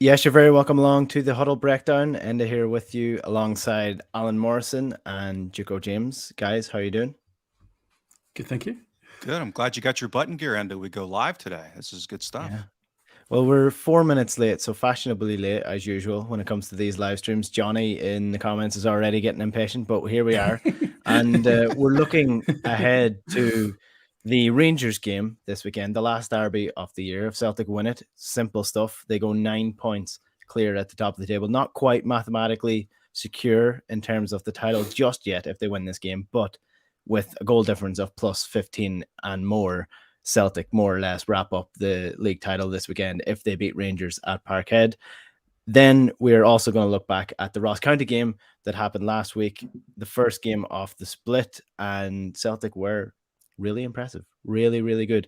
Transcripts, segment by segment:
Yes, you're very welcome along to the Huddle Breakdown. Enda here with you alongside Alan Morrison and Juco James. Guys, how are you doing? Good, thank you. Good. I'm glad you got your button gear into. We go live today. This is good Yeah. stuff. Well, we're 4 minutes late, so fashionably late as usual when it comes to these live streams. Johnny in the comments is already getting impatient, but here we are. And we're looking ahead to the Rangers game this weekend, the last derby of the year. If Celtic win it, simple stuff. They go 9 points clear at the top of the table. Not quite mathematically secure in terms of the title just yet if they win this game, but with a goal difference of plus 15 and more, Celtic more or less wrap up the league title this weekend if they beat Rangers at Parkhead. Then we're also going to look back at the Ross County game that happened last week, the first game of the split, and Celtic were really impressive, really, really good.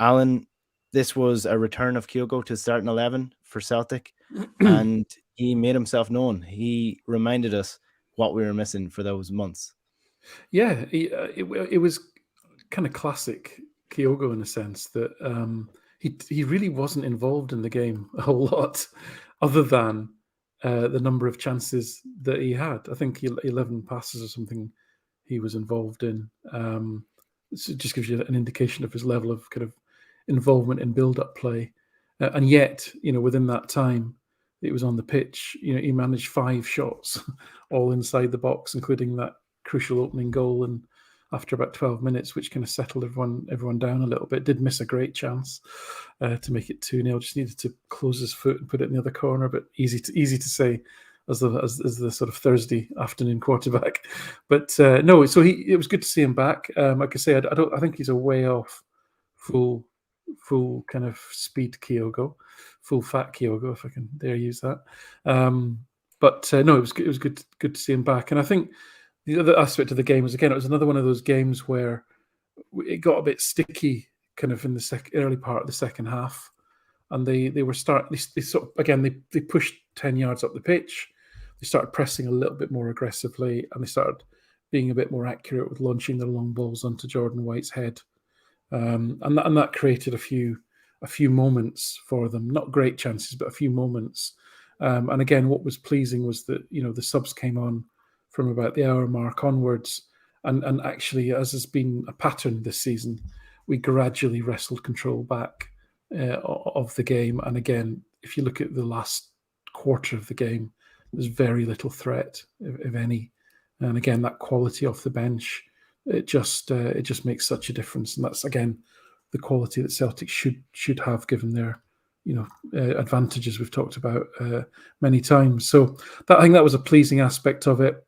Alan, this was a return of Kyogo to starting 11 for Celtic, and he made himself known. He reminded us what we were missing for those months. Yeah, it was kind of classic Kyogo in a sense that he really wasn't involved in the game a whole lot, other than the number of chances that he had. I think 11 passes or something he was involved in. So it just gives you an indication of his level of kind of involvement in build-up play, and yet within that time it was on the pitch. He managed 5 shots, all inside the box, including that crucial opening goal, and after about 12 minutes, which kind of settled everyone down a little bit. Did miss a great chance to make it 2-0. Just needed to close his foot and put it in the other corner, but easy to say as the sort of Thursday afternoon quarterback. But no, so it was good to see him back. Like I say, I think he's a way off full kind of speed Kyogo, full fat Kyogo, if I can dare use that. But no, it was good to see him back. And I think the other aspect of the game was, again, it was another one of those games where it got a bit sticky kind of in the early part of the second half. And they sort of, again, they pushed 10 yards up the pitch. They started pressing a little bit more aggressively, and they started being a bit more accurate with launching their long balls onto Jordan White's head. And that created a few moments for them. Not great chances, but a few moments. And again, what was pleasing was that the subs came on from about the hour mark onwards, and actually, as has been a pattern this season, we gradually wrestled control back of the game. And again, if you look at the last quarter of the game, there's very little threat, if any. And again, that quality off the bench, it just makes such a difference. And that's, again, the quality that Celtic should have, given their advantages we've talked about many times. So I think that was a pleasing aspect of it.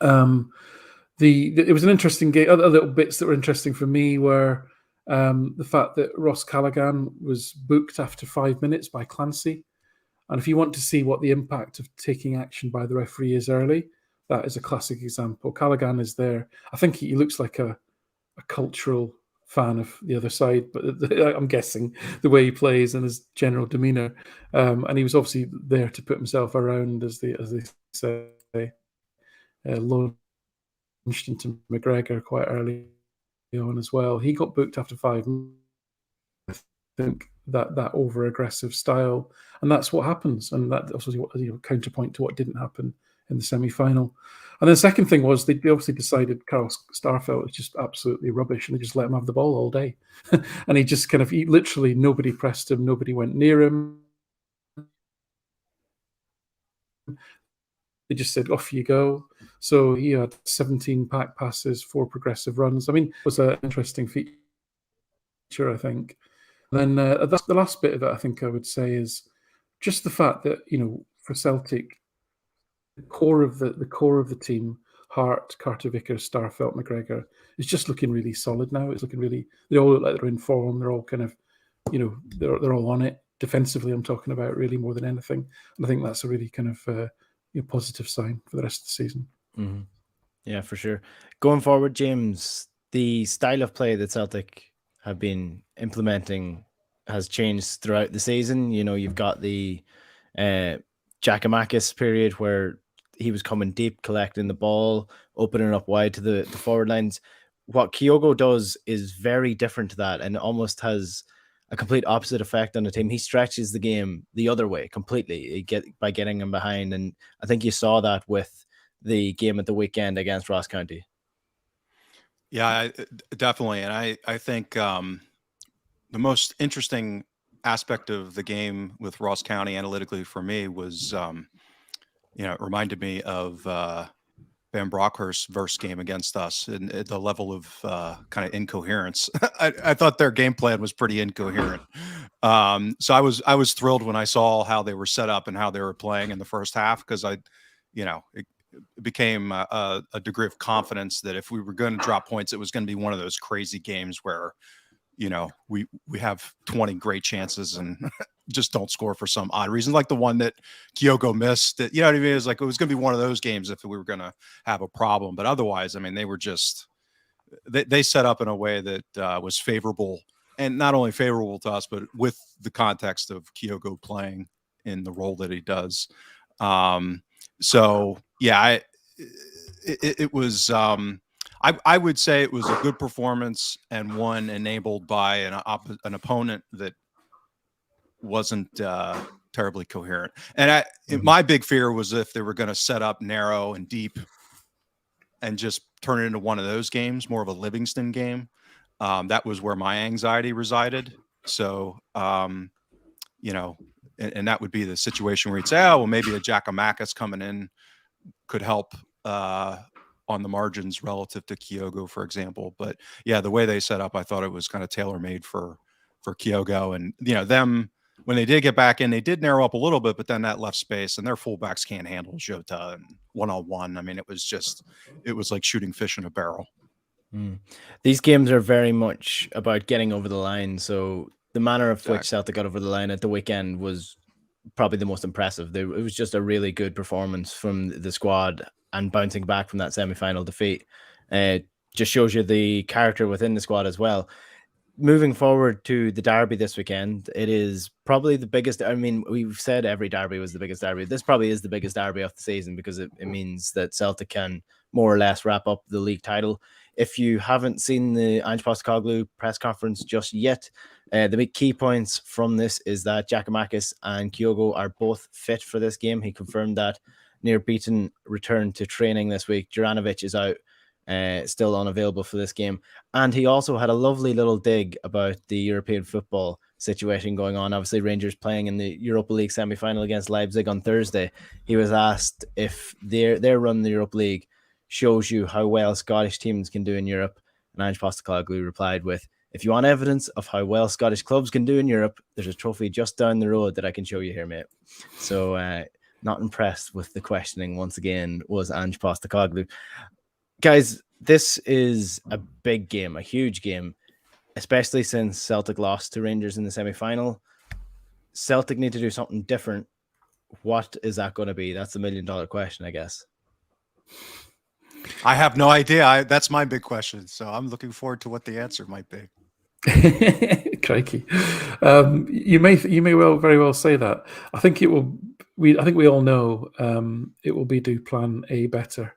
It was an interesting game. Other little bits that were interesting for me were the fact that Ross Callaghan was booked after 5 minutes by Clancy. And if you want to see what the impact of taking action by the referee is early, that is a classic example. Callaghan is there. I think he looks like a cultural fan of the other side, but I'm guessing the way he plays and his general demeanour. And he was obviously there to put himself around, as they say, launched into McGregor quite early on as well. He got booked after 5 minutes. I think that over-aggressive style, and that's what happens. And that also counterpoint to what didn't happen in the semi-final. And then the second thing was they obviously decided Carl Starfelt was just absolutely rubbish, and they just let him have the ball all day. And he just literally nobody pressed him, nobody went near him. They just said, off you go. So he had 17 pack passes, 4 progressive runs. I mean, it was an interesting feature, I think. And then that's the last bit of it, I think I would say, is just the fact that, for Celtic, the core of the team, Hart, Carter Vickers, Starfelt, McGregor, is just looking really solid now. It's looking really, they all look like they're in form. They're all kind of, they're all on it. Defensively, I'm talking about, really, more than anything. And I think that's a really kind of positive sign for the rest of the season. Mm-hmm. Yeah, for sure. Going forward, James, the style of play that Celtic have been implementing has changed throughout the season. You've got the Giakoumakis period where he was coming deep, collecting the ball, opening up wide to the forward lines. What Kyogo does is very different to that, and almost has a complete opposite effect on the team. He stretches the game the other way completely by getting him behind. And I think you saw that with the game at the weekend against Ross County. Yeah, definitely. And I think the most interesting aspect of the game with Ross County analytically for me was, it reminded me of Van Brockhurst's verse game against us and the level of kind of incoherence. I thought their game plan was pretty incoherent. So I was thrilled when I saw how they were set up and how they were playing in the first half, because it became a degree of confidence that if we were going to drop points, it was going to be one of those crazy games where we have 20 great chances and just don't score for some odd reason, like the one that Kyogo missed. That, you know what I mean? It was going to be one of those games if we were going to have a problem. But otherwise, I mean, they were just they set up in a way that was favorable, and not only favorable to us, but with the context of Kyogo playing in the role that he does. So yeah, it was. I would say it was a good performance, and one enabled by an opponent that wasn't terribly coherent. And my big fear was if they were going to set up narrow and deep and just turn it into one of those games, more of a Livingston game. That was where my anxiety resided. So, and that would be the situation where you'd say, oh, well, maybe a Giacomakis coming in could help on the margins relative to Kyogo, for example. But yeah, the way they set up, I thought it was kind of tailor-made for Kyogo. And, them, when they did get back in, they did narrow up a little bit, but then that left space, and their fullbacks can't handle Jota and one-on-one. I mean, it was like shooting fish in a barrel. These games are very much about getting over the line. So the manner of which Celtic got over the line at the weekend was probably the most impressive. It was just a really good performance from the squad, and bouncing back from that semi-final defeat just shows you the character within the squad as well. Moving forward to the derby this weekend, it is probably the biggest. I mean, we've said every derby was the biggest derby. This probably is the biggest derby of the season, because it means that Celtic can more or less wrap up the league title. If you haven't seen the Ange Postecoglou press conference just yet, the big key points from this is that Giacomakis and Kyogo are both fit for this game. He confirmed that. Near Beaton returned to training this week. Juranovic is out, still unavailable for this game. And he also had a lovely little dig about the European football situation going on. Obviously, Rangers playing in the Europa League semi-final against Leipzig on Thursday. He was asked if their run in the Europa League shows you how well Scottish teams can do in Europe. And Ange Postecoglou replied with, if you want evidence of how well Scottish clubs can do in Europe, there's a trophy just down the road that I can show you here, mate. So not impressed with the questioning once again was Ange Postecoglou. Guys, this is a big game, a huge game, especially since Celtic lost to Rangers in the semi-final. Celtic need to do something different. What is that going to be? That's the $1 million question, I guess. I have no idea. That's my big question. So I'm looking forward to what the answer might be. Crikey. You may very well say that. I think it will. I think we all know it will be do plan A better,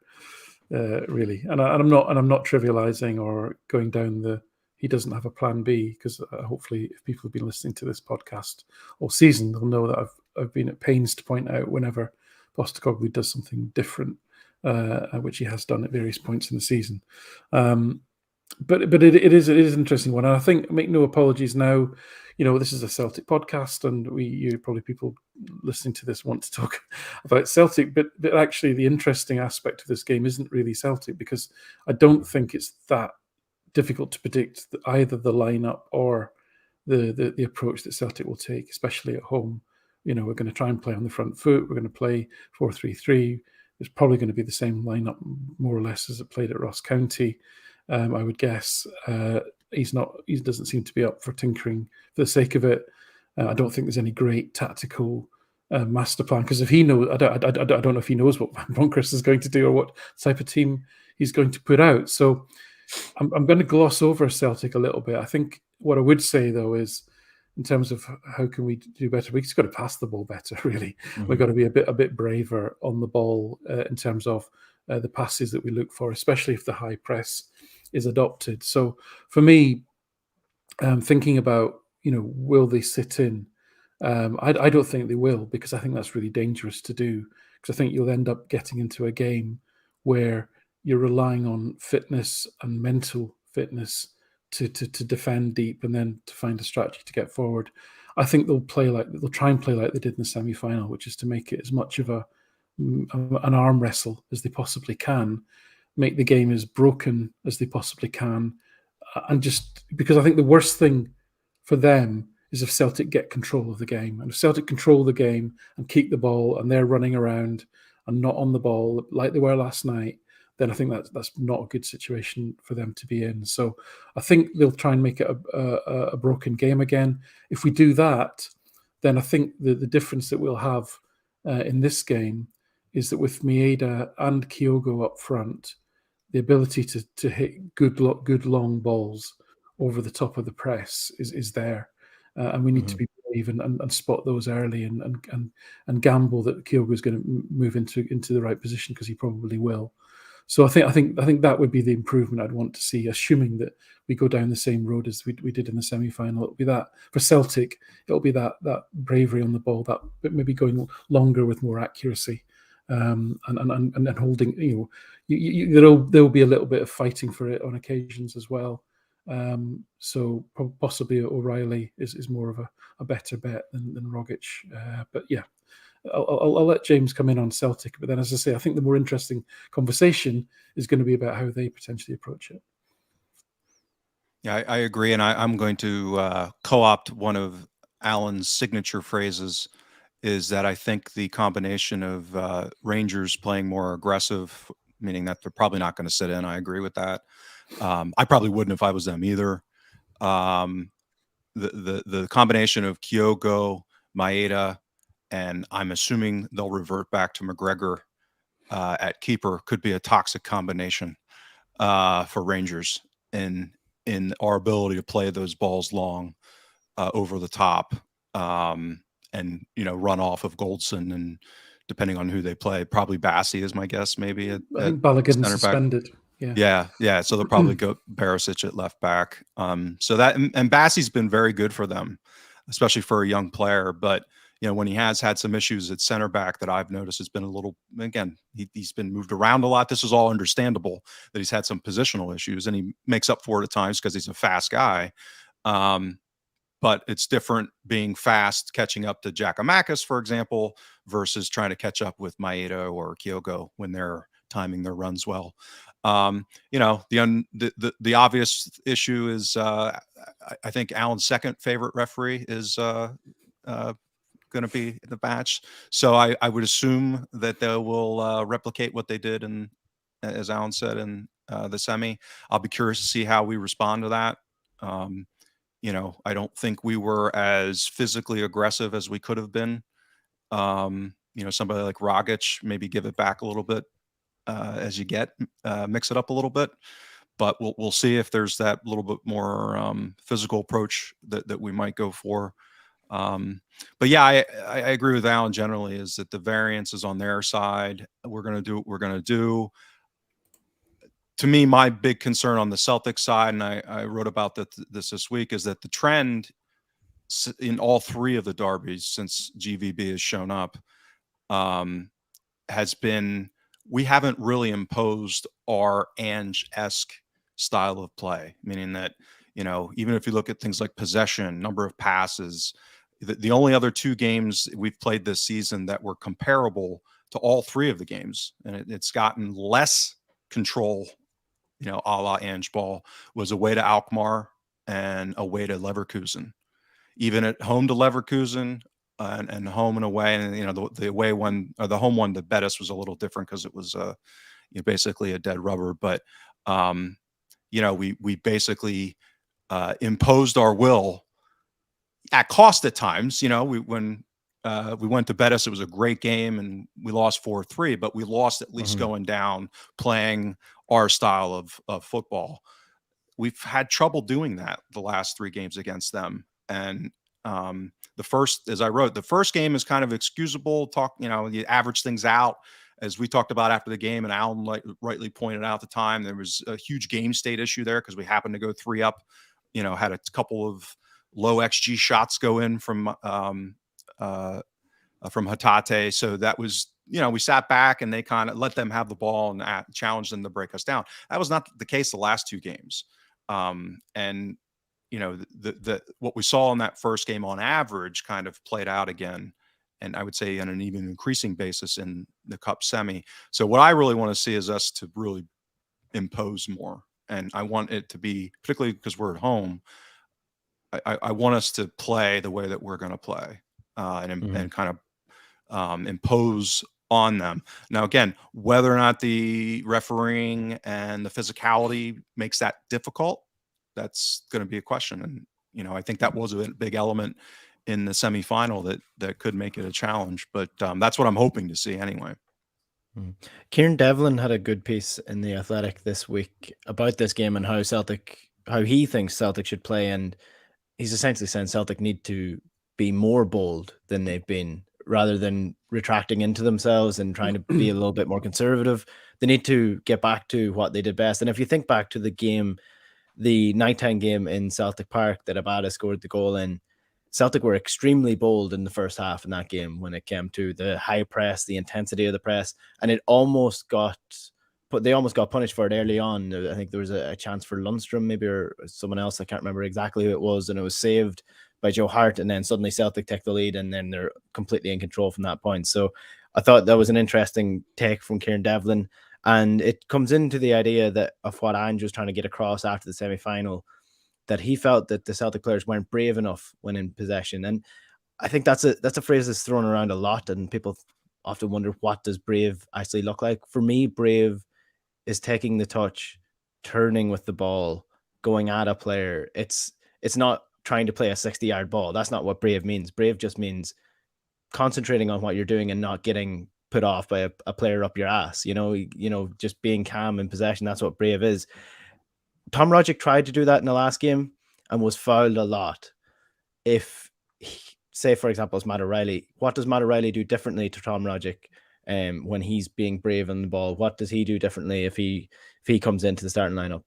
really. And I'm not trivializing or going down he doesn't have a plan B, because hopefully, if people have been listening to this podcast all season, they'll know that I've been at pains to point out whenever Postecoglou does something different, which he has done at various points in the season. But it is an interesting one, and I think, make no apologies now, this is a Celtic podcast, and probably people listening to this want to talk about Celtic, but actually the interesting aspect of this game isn't really Celtic, because I don't think it's that difficult to predict either the lineup or the approach that Celtic will take, especially at home. We're going to try and play on the front foot. We're going to play 4-3-3. It's probably going to be the same lineup more or less as it played at Ross County. I would guess. He doesn't seem to be up for tinkering for the sake of it. I don't think there's any great tactical master plan, because if he knows, I don't know if he knows what Van Bronckhorst is going to do or what type of team he's going to put out. So I'm going to gloss over Celtic a little bit. I think what I would say, though, is in terms of how can we do better, we just got to pass the ball better, really. Mm-hmm. We've got to be a bit braver on the ball in terms of the passes that we look for, especially if the high press is adopted. So for me, thinking about will they sit in? I don't think they will, because I think that's really dangerous to do, because I think you'll end up getting into a game where you're relying on fitness and mental fitness to defend deep and then to find a strategy to get forward. I think they'll try and play like they did in the semi-final, which is to make it as much of an arm wrestle as they possibly can, make the game as broken as they possibly can, and just because I think the worst thing for them is if Celtic get control of the game. And if Celtic control the game and keep the ball and they're running around and not on the ball like they were last night, then I think that's not a good situation for them to be in. So I think they'll try and make it a broken game again. If we do that, then I think the difference that we'll have in this game is that with Maeda and Kyogo up front, the ability to hit good long balls over the top of the press is there. And we need to be brave and spot those early and gamble that Kyogo is going to move into the right position, because he probably will. So I think that would be the improvement I'd want to see, assuming that we go down the same road as we did in the semi-final. It'll be that for Celtic. It'll be that bravery on the ball, that but maybe going longer with more accuracy, and holding. There'll be a little bit of fighting for it on occasions as well. So possibly O'Reilly is more of a better bet than Rogic. But yeah, I'll let James come in on Celtic. But then, as I say, I think the more interesting conversation is going to be about how they potentially approach it. Yeah, I agree. And I'm going to co-opt one of Alan's signature phrases, is that I think the combination of Rangers playing more aggressive, meaning that they're probably not going to sit in. I agree with that. I probably wouldn't if I was them either. The combination of Kyogo, Maeda, and I'm assuming they'll revert back to McGregor at keeper could be a toxic combination for Rangers in our ability to play those balls long over the top, and run off of Goldson, and depending on who they play, probably Bassey is my guess. Maybe I think Balogun's suspended. Yeah. So they'll probably go Barisic at left back. So that and Bassey's been very good for them, especially for a young player. But when he has had some issues at center back that I've noticed, has been a little, again, he's been moved around a lot. This is all understandable that he's had some positional issues, and he makes up for it at times because he's a fast guy. But it's different being fast, catching up to Giakoumakis, for example, versus trying to catch up with Maeda or Kyogo when they're timing their runs well. The obvious issue is I think Alan's second favorite referee is going to be in the match. So I would assume that they will replicate what they did, and as Alan said, in the semi. I'll be curious to see how we respond to that. I don't think we were as physically aggressive as we could have been. Somebody like Rogic, maybe give it back a little bit as you mix it up a little bit. But we'll see if there's that little bit more physical approach that we might go for. But yeah, I agree with Alan generally, is that the variance is on their side. We're going to do what we're going to do. To me, my big concern on the Celtic side, and I wrote about this week, is that the trend in all three of the derbies since GVB has shown up has been, we haven't really imposed our Ange-esque style of play, meaning that, even if you look at things like possession, number of passes, the only other two games we've played this season that were comparable to all three of the games, and it's gotten less control, a la Ange ball, was away to Alkmaar and away to Leverkusen. Even at home to Leverkusen and home and away, and the away one, or the home one, the Betis was a little different because it was basically a dead rubber. But we basically imposed our will at cost at times. When we went to Betis, it was a great game and we lost 4-3, but we lost at least going down, playing our style of football. We've had trouble doing that the last three games against them. And the first, as I wrote, the first game is kind of excusable. You average things out, as we talked about after the game, and Alan rightly pointed out at the time, there was a huge game state issue there because we happened to go 3 up, had a couple of low XG shots go in from Hatate. So that was, we sat back and they kind of let them have the ball and challenged them to break us down. That was not the case the last 2 games. And what we saw in that first game on average kind of played out again. And I would say on an even increasing basis in the Cup semi. So what I really want to see is us to really impose more. And I want it to be, particularly because we're at home, I want us to play the way that we're going to play and kind of impose on them. Now, again, whether or not the refereeing and the physicality makes that difficult, that's going to be a question. And, I think that was a big element in the semifinal that could make it a challenge. But that's what I'm hoping to see anyway. Kieran Devlin had a good piece in The Athletic this week about this game and how he thinks Celtic should play. And he's essentially saying Celtic need to be more bold than they've been, rather than retracting into themselves and trying to be a little bit more conservative. They need to get back to what they did best. And if you think back to the nighttime game in Celtic Park that Abada scored the goal in, Celtic were extremely bold in the first half in that game when it came to the high press, the intensity of the press, and they almost got punished for it early on. I think there was a chance for Lundstrom maybe, or someone else. I can't remember exactly who it was, and it was saved by Joe Hart, and then suddenly Celtic take the lead, and then they're completely in control from that point. So I thought that was an interesting take from Kieran Devlin, and it comes into the idea that of what Andrew's trying to get across after the semi-final, that he felt that the Celtic players weren't brave enough when in possession. And I think that's a phrase that's thrown around a lot, and people often wonder, what does brave actually look like? For me, brave is taking the touch, turning with the ball, going at a player. It's not trying to play a 60-yard ball. That's not what brave means. Brave just means concentrating on what you're doing and not getting put off by a player up your ass. Just being calm in possession. That's what brave is. Tom Rogic tried to do that in the last game and was fouled a lot. If, say, for example, it's Matt O'Reilly, what does Matt O'Reilly do differently to Tom Rogic when he's being brave on the ball? What does he do differently if he comes into the starting lineup?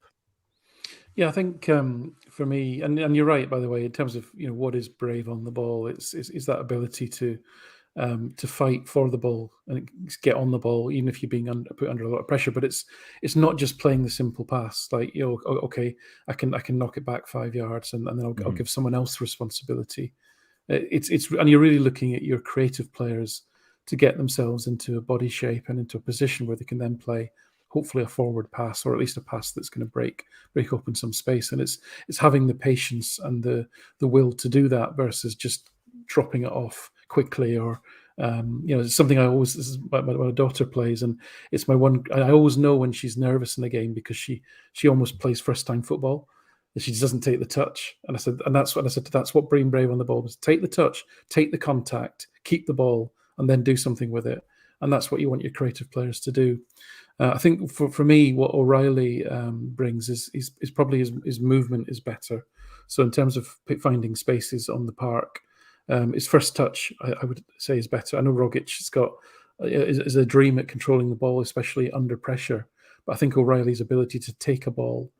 Yeah, I think for me, and you're right, by the way, in terms of what is brave on the ball, is that ability to fight for the ball and get on the ball, even if you're being put under a lot of pressure. But it's not just playing the simple pass, like okay, I can knock it back 5 yards, and then I'll give someone else the responsibility. And you're really looking at your creative players to get themselves into a body shape and into a position where they can then play hopefully a forward pass, or at least a pass that's going to break open some space. And it's having the patience and the will to do that versus just dropping it off quickly, or it's something this is my daughter plays, and it's my one. I always know when she's nervous in the game because she almost plays first time football. She doesn't take the touch, and that's what being brave on the ball was. Take the touch, take the contact, keep the ball, and then do something with it. And that's what you want your creative players to do. I think for me, what O'Reilly brings is probably his movement is better. So in terms of finding spaces on the park, his first touch, I would say, is better. I know Rogic's is a dream at controlling the ball, especially under pressure. But I think O'Reilly's ability to take a ball,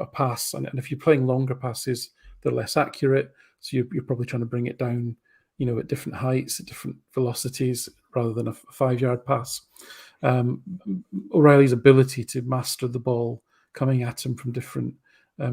a pass, and if you're playing longer passes, they're less accurate. So you're probably trying to bring it down, at different heights, at different velocities, rather than a 5-yard pass. O'Reilly's ability to master the ball coming at him from different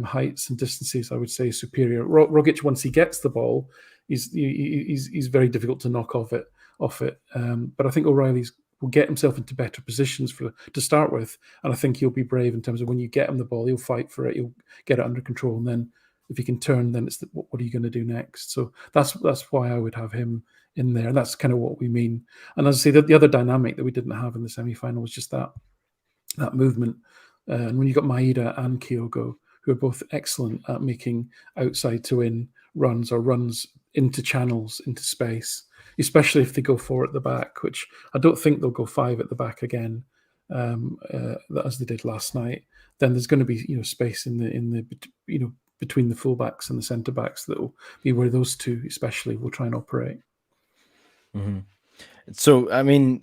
heights and distances, I would say, is superior. Rogic, once he gets the ball, he's very difficult to knock off it. But I think O'Reilly's will get himself into better positions to start with, and I think he'll be brave in terms of when you get him the ball, he'll fight for it, he'll get it under control, and then if he can turn, then it's what are you going to do next? So that's why I would have him in there, and that's kind of what we mean. And as I say, the other dynamic that we didn't have in the semi-final was just that movement. And when you got Maeda and Kyogo, who are both excellent at making outside to in runs, or runs into channels, into space, especially if they go 4 at the back, which I don't think they'll go 5 at the back again, as they did last night. Then there's going to be space in the between the fullbacks and the centre backs that will be where those two especially will try and operate. Mm-hmm. So, I mean,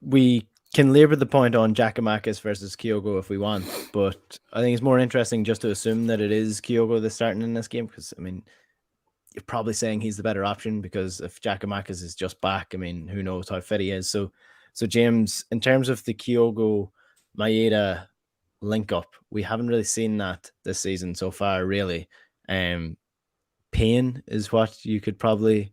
we can labour the point on Giakoumakis versus Kyogo if we want, but I think it's more interesting just to assume that it is Kyogo that's starting in this game, because, I mean, you're probably saying he's the better option, because if Giakoumakis is just back, I mean, who knows how fit he is. So James, in terms of the Kyogo Maeda link up, we haven't really seen that this season so far, really. Pain is what you could probably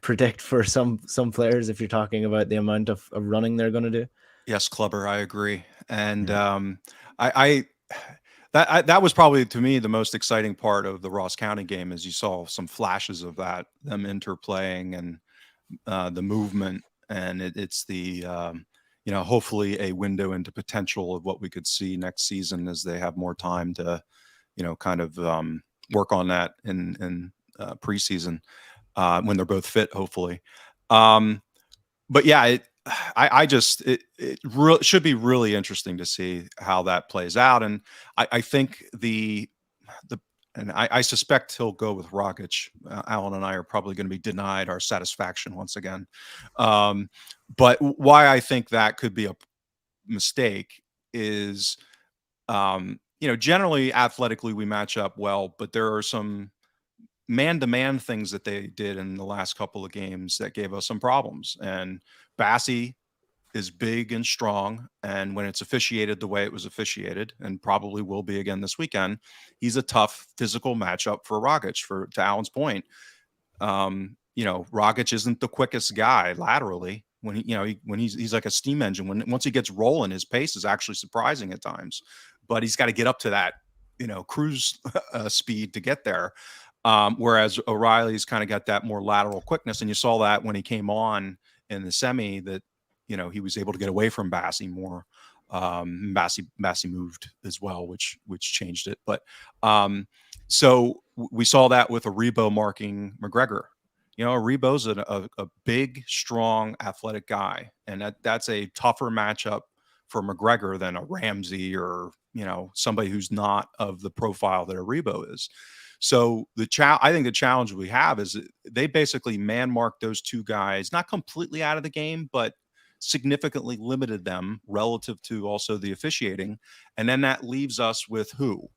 predict for some players if you're talking about the amount of running they're going to do. Yes, Clubber, I agree. And that was probably, to me, the most exciting part of the Ross County game, is you saw some flashes of that, them interplaying and the movement, and it's the hopefully a window into potential of what we could see next season as they have more time to kind of work on that in preseason when they're both fit, hopefully. But yeah, it should be really interesting to see how that plays out. And I think and I suspect he'll go with Rogic. Alan and I are probably going to be denied our satisfaction once again. But why I think that could be a mistake is, generally athletically we match up well, but there are some man-to-man things that they did in the last couple of games that gave us some problems. And Bassi is big and strong, and when it's officiated the way it was officiated, and probably will be again this weekend, he's a tough physical matchup for Rogic. To Alan's point, Rogic isn't the quickest guy laterally. When he's like a steam engine. Once he gets rolling, his pace is actually surprising at times, but he's got to get up to that cruise speed to get there. Whereas O'Reilly's kind of got that more lateral quickness, and you saw that when he came on in the semi, that he was able to get away from Bassi more. Bassi moved as well, which changed it. But so we saw that with Aribo marking McGregor. Aribo's a big, strong, athletic guy, and that's a tougher matchup for McGregor than a Ramsey or somebody who's not of the profile that Aribo is. So I think the challenge we have is they basically man marked those two guys, not completely out of the game, but significantly limited them relative to also the officiating. And then that leaves us with who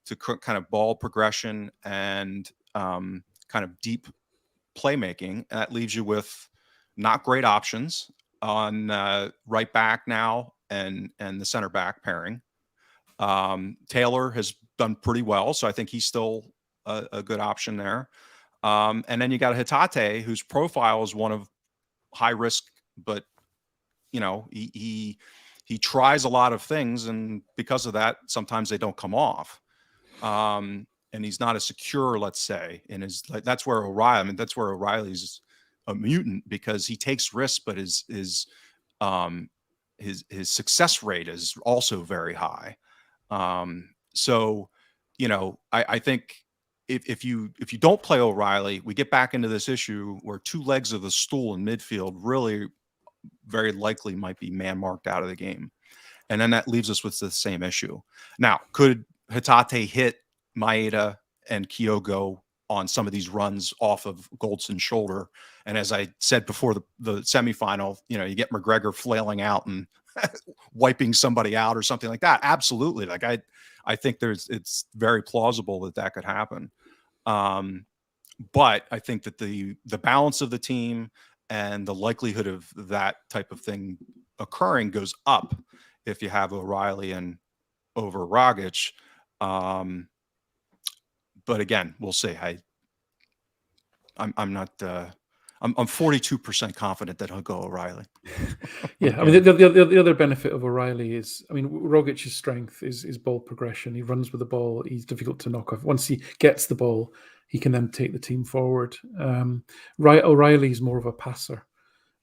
to kind of ball progression and kind of deep playmaking. That leaves you with not great options on right back now and the center back pairing. Taylor has done pretty well, so I think he's still a good option there. And then you got Hatate, whose profile is one of high risk, but he tries a lot of things, and because of that, sometimes they don't come off. And he's not as secure, let's say, in his that's where O'Reilly's a mutant, because he takes risks, but his success rate is also very high. So I think if you don't play O'Reilly, we get back into this issue where two legs of the stool in midfield really very likely might be man marked out of the game. And then that leaves us with the same issue. Now, could Hatate hit Maeda and Kyogo on some of these runs off of Goldson's shoulder? And as I said before the semifinal, you get McGregor flailing out and wiping somebody out or something like that. Absolutely. Like I think it's very plausible that could happen. But I think that the balance of the team and the likelihood of that type of thing occurring goes up if you have O'Reilly and over Rogic. But again, we'll see. I'm not. I'm 42% confident that he'll go O'Reilly. Yeah, I mean the other benefit of O'Reilly is, Rogic's strength is ball progression. He runs with the ball. He's difficult to knock off. Once he gets the ball, he can then take the team forward. O'Reilly's more of a passer,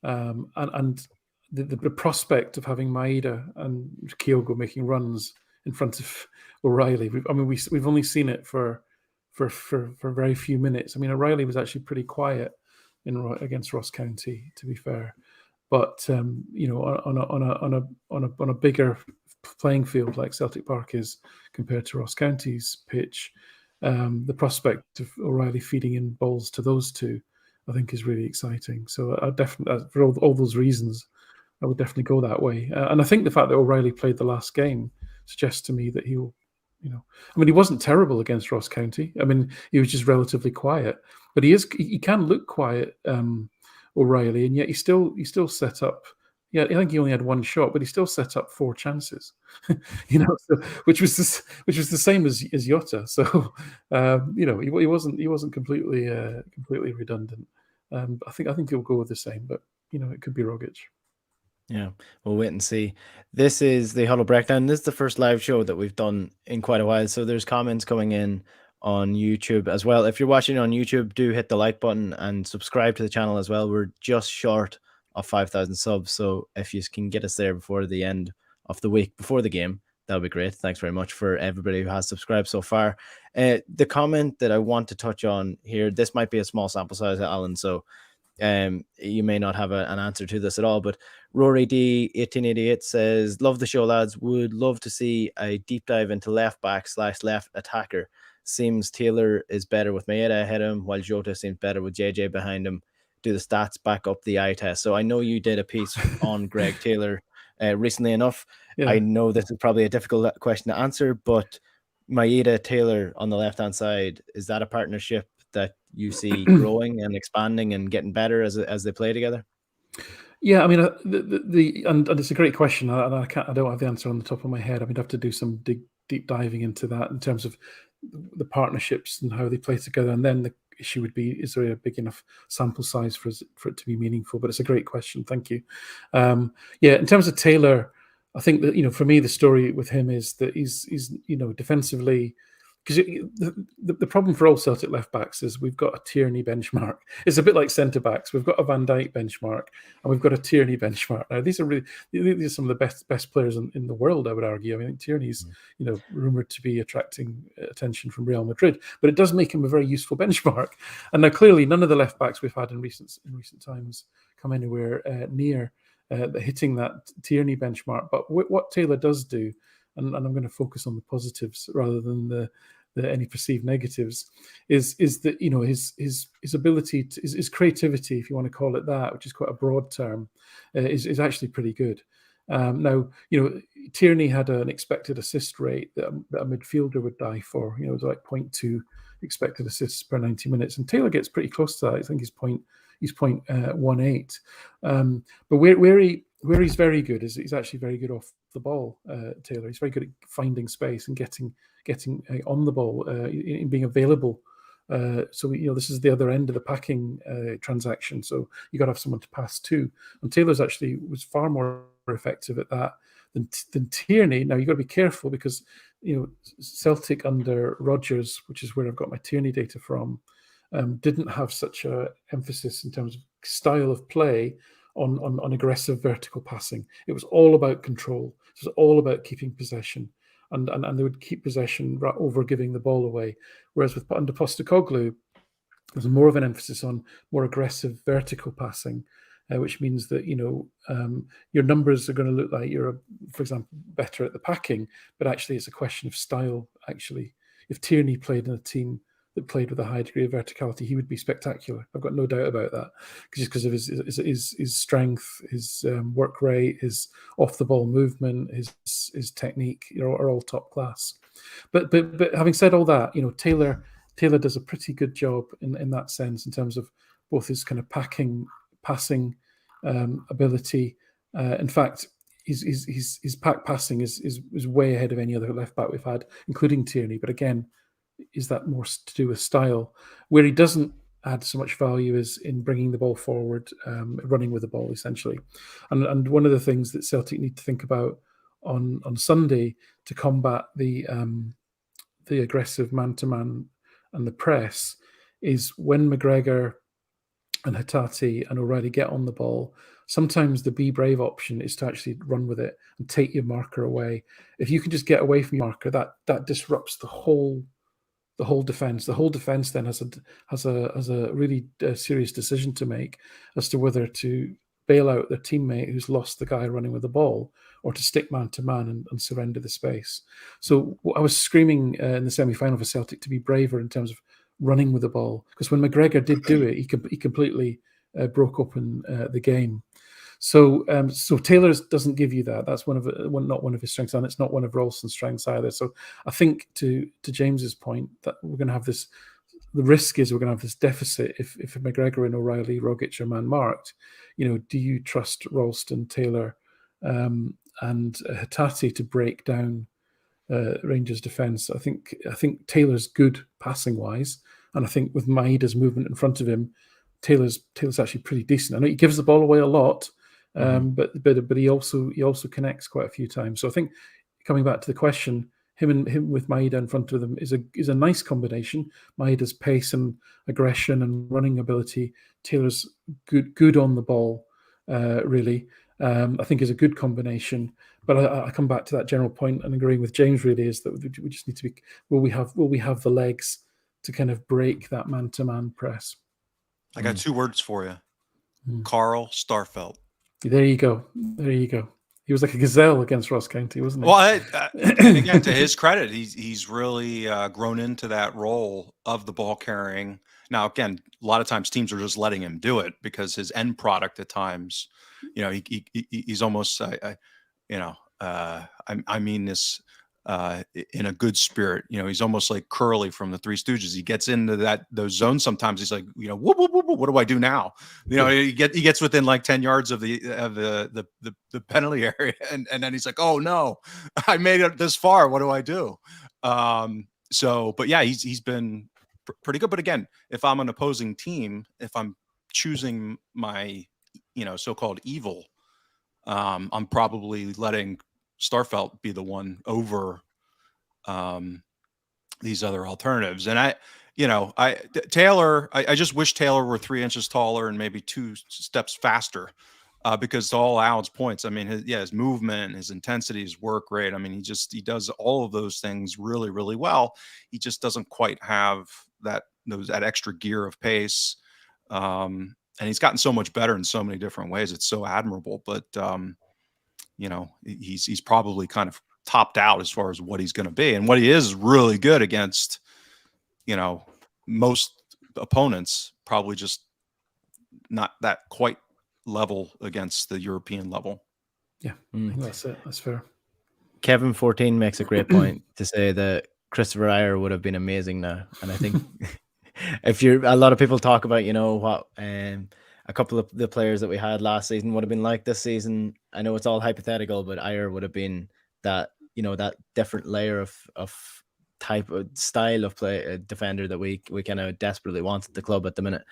and the prospect of having Maeda and Kyogo making runs in front of O'Reilly. We've only seen it for very few minutes. O'Reilly was actually pretty quiet against Ross County, to be fair. But on a bigger playing field like Celtic Park is compared to Ross County's pitch, the prospect of O'Reilly feeding in balls to those two, I think, is really exciting. So I definitely, for all those reasons, I would definitely go that way. And I think the fact that O'Reilly played the last game suggests to me that he'll I mean, he wasn't terrible against Ross County. I mean, he was just relatively quiet, but he can look quiet, O'Reilly, and yet he still set up. Yeah, I think he only had one shot, but he still set up 4 chances. So, which was the same as Jota. So he wasn't completely redundant. I think he'll go with the same, but it could be Rogic. Yeah, we'll wait and see. This is the Huddle Breakdown. This is the first live show that we've done in quite a while. So there's comments coming in on YouTube as well. If you're watching on YouTube, do hit the like button and subscribe to the channel as well. We're just short of 5,000 subs. So if you can get us there before the end of the week, before the game, that would be great. Thanks very much for everybody who has subscribed so far. The comment that I want to touch on here, this might be a small sample size, Alan. So you may not have an answer to this at all, but Rory D 1888 says, love the show, lads. Would love to see a deep dive into left back / left attacker. Seems Taylor is better with Maeda ahead of him, while Jota seems better with JJ behind him. Do the stats back up the eye test? So I know you did a piece on Greg Taylor recently enough. Yeah. I know this is probably a difficult question to answer, but Maeda Taylor on the left hand side, is that a partnership that you see growing and expanding and getting better as they play together? Yeah, I mean, and it's a great question. I don't have the answer on the top of my head. I mean, I'd have to do some deep diving into that in terms of the partnerships and how they play together. And then the issue would be, is there a big enough sample size for it to be meaningful? But it's a great question. Thank you. Yeah, in terms of Taylor, I think that, for me, the story with him is that he's defensively, because the problem for all Celtic left backs is we've got a Tierney benchmark. It's a bit like centre backs. We've got a Van Dijk benchmark and we've got a Tierney benchmark. Now these are some of the best players in the world, I would argue. I mean, Tierney's rumoured to be attracting attention from Real Madrid, but it does make him a very useful benchmark. And now clearly none of the left backs we've had in recent times come anywhere near hitting that Tierney benchmark. But what Taylor does do, and I'm going to focus on the positives rather than any perceived negatives, is that his ability to, his creativity, if you want to call it that, which is quite a broad term, is actually pretty good. Now Tierney had an expected assist rate that a midfielder would die for. It was like 0.2 expected assists per 90 minutes, and Taylor gets pretty close to that. I think he's 0.18. But where he's very good is he's actually very good off the ball. Taylor, he's very good at finding space and getting on the ball, in being available. So this is the other end of the packing transaction. So you got to have someone to pass to, and Taylor's actually was far more effective at that than Tierney. Now you got to be careful because Celtic under Rodgers, which is where I've got my Tierney data from, didn't have such a emphasis in terms of style of play on aggressive vertical passing. It was all about control. It was all about keeping possession, and they would keep possession over giving the ball away. Whereas under Postecoglou, there's more of an emphasis on more aggressive vertical passing, which means that your numbers are going to look like you're, for example, better at the packing, but actually it's a question of style. Actually, if Tierney played in a team that played with a high degree of verticality, he would be spectacular. I've got no doubt about that, just because of his strength, his work rate, his off the ball movement, his technique, are all top class. But having said all that, Taylor does a pretty good job in that sense in terms of both his kind of passing ability. In fact, his pack passing is way ahead of any other left back we've had, including Tierney. But again, is that more to do with style? Where he doesn't add so much value is in bringing the ball forward, running with the ball, essentially. And one of the things that Celtic need to think about on Sunday to combat the aggressive man-to-man and the press is when McGregor and Hatate and O'Reilly get on the ball, sometimes the be brave option is to actually run with it and take your marker away. If you can just get away from your marker, that disrupts the whole defense. The whole defense then has a really serious decision to make as to whether to bail out their teammate who's lost the guy running with the ball, or to stick man to man and surrender the space. So I was screaming in the semi-final for Celtic to be braver in terms of running with the ball, because when McGregor did do it, he completely broke open the game. So so Taylor doesn't give you that. That's not one of his strengths, and it's not one of Ralston's strengths either. So I think to James's point that we're going to have this. The risk is we're going to have this deficit if McGregor and O'Reilly, Rogic are man marked. Do you trust Ralston, Taylor, and Hatate to break down Rangers' defence? I think Taylor's good passing wise, and I think with Maeda's movement in front of him, Taylor's actually pretty decent. I know he gives the ball away a lot, but he also connects quite a few times. So I think coming back to the question, him with Maeda in front of them is a nice combination. Maeda's pace and aggression and running ability. Taylor's good on the ball, really. I think is a good combination. But I come back to that general point and agreeing with James. Really, is that we just need to be. Will we have the legs to kind of break that man-to-man press? I got 2 words for you. Carl Starfelt. There you go. There you go. He was like a gazelle against Ross County, wasn't he? Well, and again, to his credit, he's really grown into that role of the ball carrying. Now, again, a lot of times teams are just letting him do it because his end product at times, he's almost, I mean this in a good spirit. He's almost like Curly from the Three Stooges. He gets into those zones sometimes. He's like, whoop, whoop, whoop, what do I do now? He gets within like 10 yards of the penalty area, and then he's like, oh no, I made it this far. What do I do? But yeah, he's been pretty good. But again, if I'm an opposing team, if I'm choosing my so-called evil, I'm probably letting Starfelt be the one over these other alternatives. And Taylor, I just wish Taylor were 3 inches taller and maybe 2 steps faster, because to all Alan's points, I mean, his movement, his intensity, his work rate. I mean, he does all of those things really, really well. He just doesn't quite have that extra gear of pace. And he's gotten so much better in so many different ways. It's so admirable, but he's probably kind of topped out as far as what he's going to be, and what he is really good against, most opponents, probably just not that quite level against the European level. Yeah, I think that's it. That's fair. Kevin 14 makes a great point to say that Christopher Iyer would have been amazing now, and I think a lot of people talk about what a couple of the players that we had last season would have been like this season. I know it's all hypothetical, but Iyer would have been that that different layer of type of style of play defender that we kind of desperately want at the club at the minute.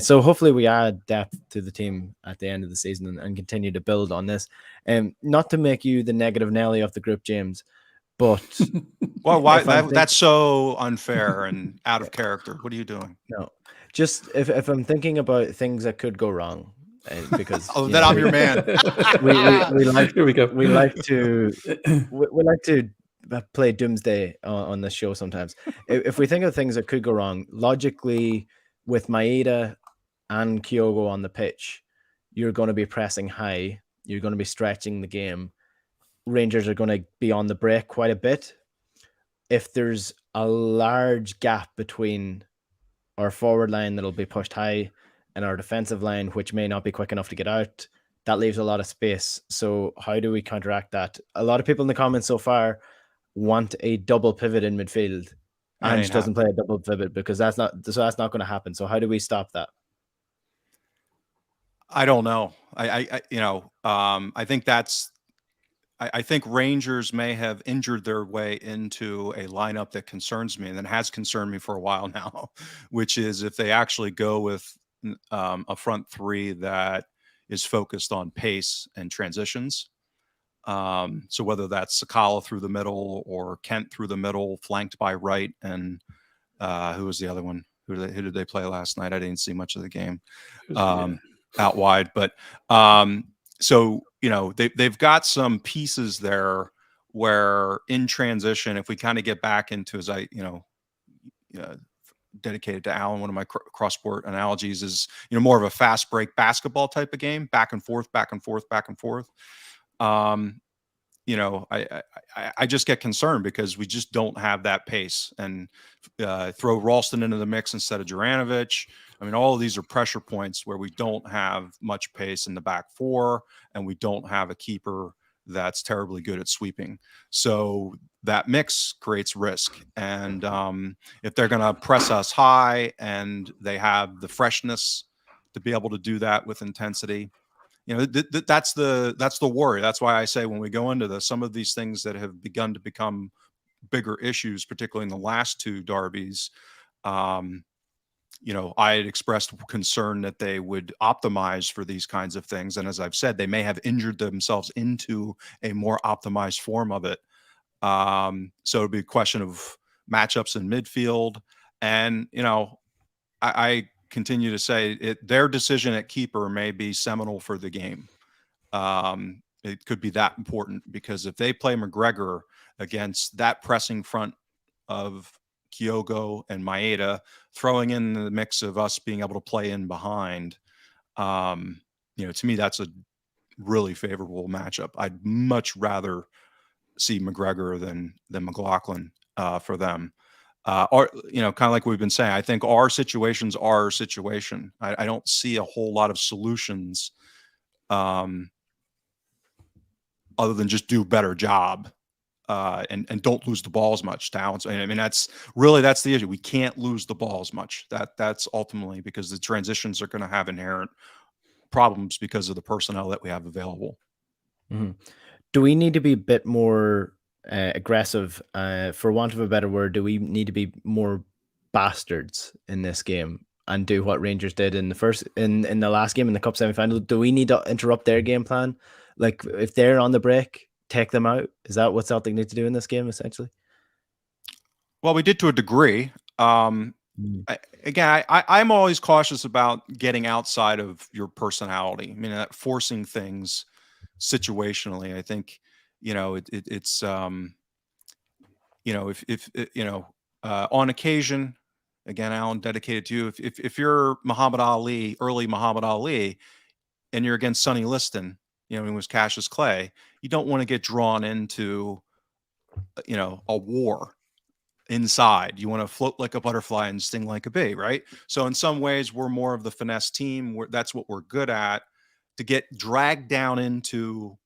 So hopefully we add depth to the team at the end of the season and continue to build on this. Not to make you the negative Nelly of the group, James, but well, why that's so unfair and out of character. What are you doing? No, just if I'm thinking about things that could go wrong, because I'm your man. we like Here we go. We like to play doomsday on this show sometimes. If we think of things that could go wrong, logically, with Maeda and Kyogo on the pitch, you're going to be pressing high. You're going to be stretching the game. Rangers are going to be on the break quite a bit. If there's a large gap between our forward line that'll be pushed high and our defensive line, which may not be quick enough to get out, that leaves a lot of space. So how do we counteract that? A lot of people in the comments so far want a double pivot in midfield. Ange doesn't play a double pivot because that's not going to happen. So how do we stop that? I don't know. I think Rangers may have injured their way into a lineup that concerns me, and that has concerned me for a while now, which is if they actually go with a front three that is focused on pace and transitions. So whether that's Sakala through the middle or Kent through the middle, flanked by Wright, and who was the other one? Who did they play last night? I didn't see much of the game out wide, but so they've got some pieces there where in transition, if we kind of get back into, as I dedicated to Alan, one of my cross sport analogies is more of a fast break basketball type of game, back and forth, back and forth, back and forth. you know, I just get concerned because we just don't have that pace. And throw Ralston into the mix instead of Juranovic. I mean, all of these are pressure points where we don't have much pace in the back four, and we don't have a keeper that's terribly good at sweeping. So that mix creates risk. And if they're going to press us high and they have the freshness to be able to do that with intensity, you know, that's the worry. That's why I say when we go into this, some of these things that have begun to become bigger issues, particularly in the last two derbies, you know, I had expressed concern that they would optimize for these kinds of things. And as I've said, they may have injured themselves into a more optimized form of it. So it'd be a question of matchups in midfield. And, you know, I continue to say their decision at keeper may be seminal for the game. It could be that important because if they play McGregor against that pressing front of Kyogo and Maeda, throwing in the mix of us being able to play in behind, you know, to me, that's a really favorable matchup. I'd much rather see McGregor than McLaughlin for them. Or, you know, kind of like we've been saying, I think our situation's our situation. I don't see a whole lot of solutions other than just do a better job and don't lose the ball as much. Talents. I mean, that's the issue. We can't lose the ball as much. That's ultimately because the transitions are going to have inherent problems because of the personnel that we have available. Mm-hmm. Do we need to be a bit more aggressive? For want of a better word, do we need to be more bastards in this game and do what Rangers did in the last game in the cup semi-final? Do we need to interrupt their game plan? Like if they're on the break, take them out? Is that what Celtic need to do in this game, essentially? Well, we did to a degree. I'm always cautious about getting outside of your personality. I mean, forcing things situationally. I think, you know, it's you know, if you know, on occasion, again, Alan, dedicated to you. If you're Muhammad Ali, early Muhammad Ali, and you're against Sonny Liston, you know, it was Cassius Clay, you don't want to get drawn into, you know, a war inside. You want to float like a butterfly and sting like a bee, right? So in some ways, we're more of the finesse team. That's what we're good at. To get dragged down into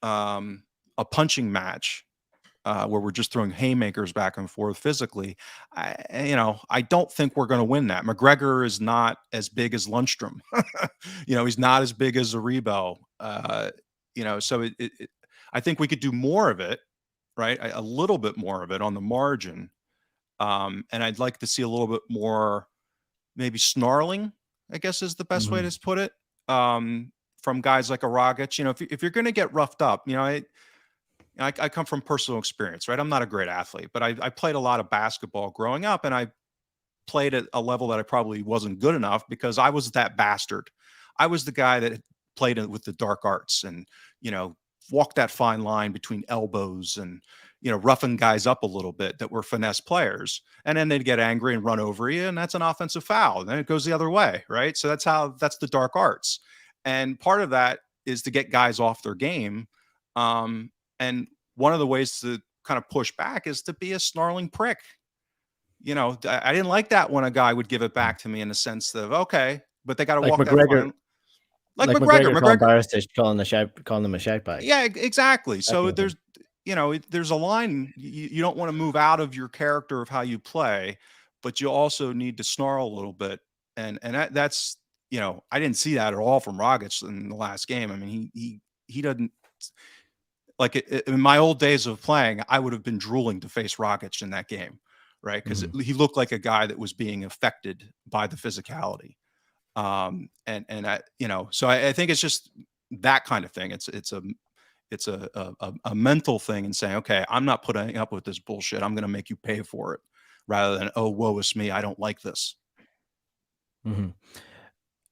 a punching match where we're just throwing haymakers back and forth physically, I don't think we're going to win that. McGregor is not as big as Lundstrom. You know, he's not as big as Aribo. You know, so I think we could do more of it, right? A little bit more of it on the margin. And I'd like to see a little bit more maybe snarling, I guess is the best way to put it, from guys like a Rogic. You know, if you're going to get roughed up, you know, I come from personal experience, right? I'm not a great athlete, but I played a lot of basketball growing up, and I played at a level that I probably wasn't good enough because I was that bastard. I was the guy that played with the dark arts and, you know, walked that fine line between elbows and, you know, roughing guys up a little bit that were finesse players. And then they'd get angry and run over you, and that's an offensive foul. And then it goes the other way, right? So that's the dark arts. And part of that is to get guys off their game. And one of the ways to kind of push back is to be a snarling prick. You know, I didn't like that when a guy would give it back to me in the sense of, okay, but they got to like walk McGregor, that fine. Like McGregor calling Barisic, calling him a shout bag. Yeah, exactly. So there's, you know, there's a line. You don't want to move out of your character of how you play, but you also need to snarl a little bit. And that's, you know, I didn't see that at all from Rogic in the last game. I mean, he doesn't. Like in my old days of playing, I would have been drooling to face Rogic in that game, right? Because he looked like a guy that was being affected by the physicality. And I, you know, so I think it's just that kind of thing. It's a mental thing and saying, okay, I'm not putting up with this bullshit. I'm going to make you pay for it, rather than, oh, woe is me, I don't like this.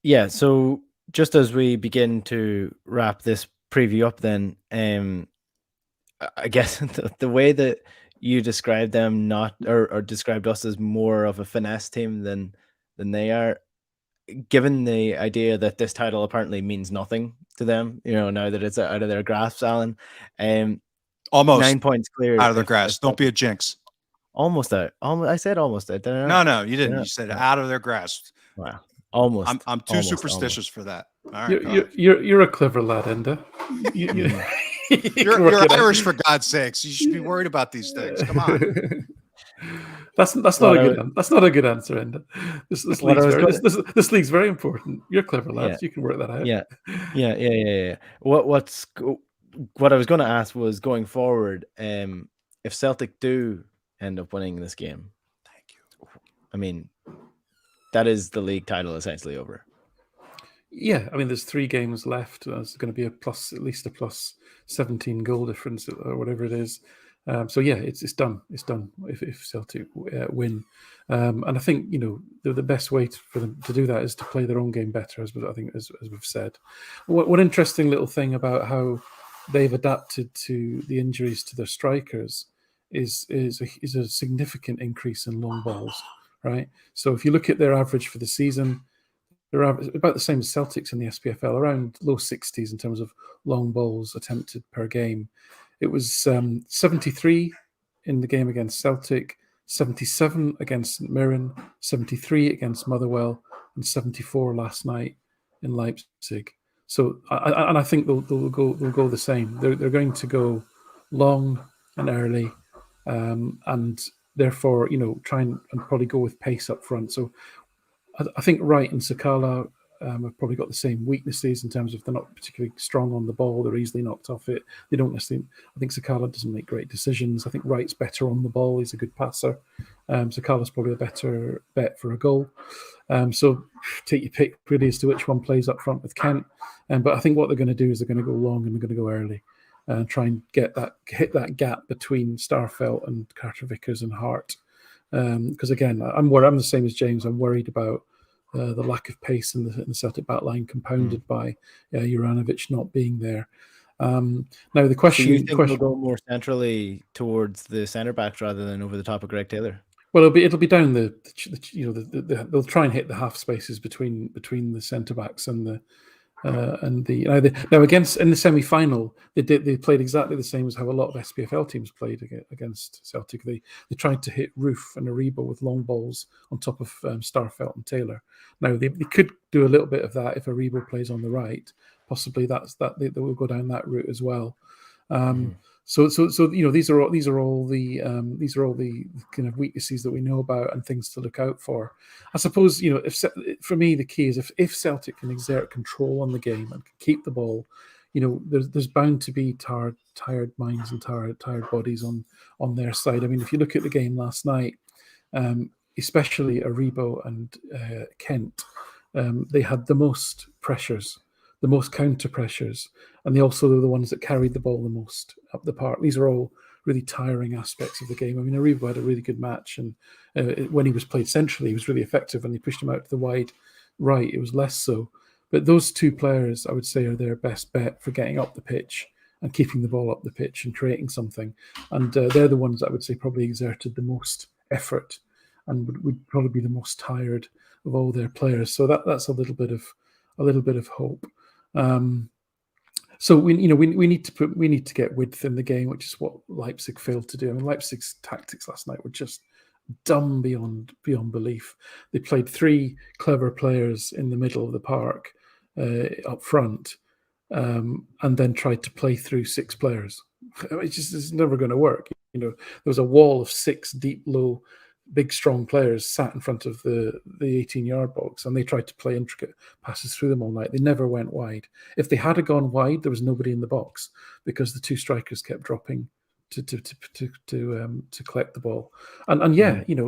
Yeah. So just as we begin to wrap this preview up, then I guess the way that you described them, or described us as more of a finesse team than they are, given the idea that this title apparently means nothing to them, now that it's out of their grasp, Alan, almost 9 points clear out of their if grasp. Don't be a Celtic- jinx. almost out. I said almost out. Did I not? No, you didn't. Yeah. You said out of their grasp. Wow. Almost. I'm too almost, superstitious for that. All right, go ahead. You're a clever lad, Enda. You're Irish, for God's sakes. You should be worried about these things. Come on. That's not a good answer, Enda. This league's very important. You're clever lads. You can work that out. Yeah. What I was going to ask was, going forward, if Celtic do end up winning this game, Thank you. I mean, that is the league title essentially over. Yeah, I mean, there's 3 games left. There's going to be at least a plus 17 goal difference or whatever it is. So yeah, it's done. It's done if Celtic win. And I think the best way for them to do that is to play their own game better, as we've said. One interesting little thing about how they've adapted to the injuries to their strikers is a significant increase in long balls. Right. So if you look at their average for the season, they're about the same as Celtics in the SPFL, around low 60s in terms of long balls attempted per game. It was 73 in the game against Celtic, 77 against St Mirren, 73 against Motherwell, and 74 last night in Leipzig. So, I think they'll go the same. They're going to go long and early, and therefore, try and probably go with pace up front. So I think Wright and Sakala have probably got the same weaknesses in terms of they're not particularly strong on the ball. They're easily knocked off it. They don't necessarily. I think Sakala doesn't make great decisions. I think Wright's better on the ball. He's a good passer. Sakala's probably a better bet for a goal. So take your pick really as to which one plays up front with Kent. But I think what they're going to do is they're going to go long and they're going to go early and try and hit that gap between Starfelt and Carter Vickers and Hart. Because again, I'm the same as James. I'm worried about the lack of pace in the Celtic back line, compounded by Juranovic not being there. Now the question: Do you think they'll go more centrally towards the centre backs rather than over the top of Greg Taylor? Well, it'll be down they'll try and hit the half spaces between the centre backs and the. Now against in the semi-final they played exactly the same as how a lot of SPFL teams played against Celtic. They tried to hit Roof and Aribo with long balls on top of Starfelt and Taylor. Now they could do a little bit of that if Aribo plays on the right. Possibly they will go down that route as well. So these are all the kind of weaknesses that we know about and things to look out for. I suppose for me the key is if Celtic can exert control on the game and can keep the ball, there's bound to be tired minds and tired bodies on their side. I mean, if you look at the game last night, especially Aribo and Kent, they had the most pressures, the most counter pressures, and they also were the ones that carried the ball the most up the park. These are all really tiring aspects of the game. I mean, Aribo had a really good match, and when he was played centrally, he was really effective, and they pushed him out to the wide right. It was less so. But those 2 players, I would say, are their best bet for getting up the pitch and keeping the ball up the pitch and creating something. And they're the ones that I would say probably exerted the most effort and would probably be the most tired of all their players. So that's a little bit of hope. So we need to get width in the game, which is what Leipzig failed to do. I mean, Leipzig's tactics last night were just dumb beyond belief. They played 3 clever players in the middle of the park up front, and then tried to play through 6 players. It's never going to work. There was a wall of 6 deep, low, big, strong players sat in front of the 18-yard box, and they tried to play intricate passes through them all night. They never went wide. If they had gone wide, there was nobody in the box because the 2 strikers kept dropping to collect the ball. And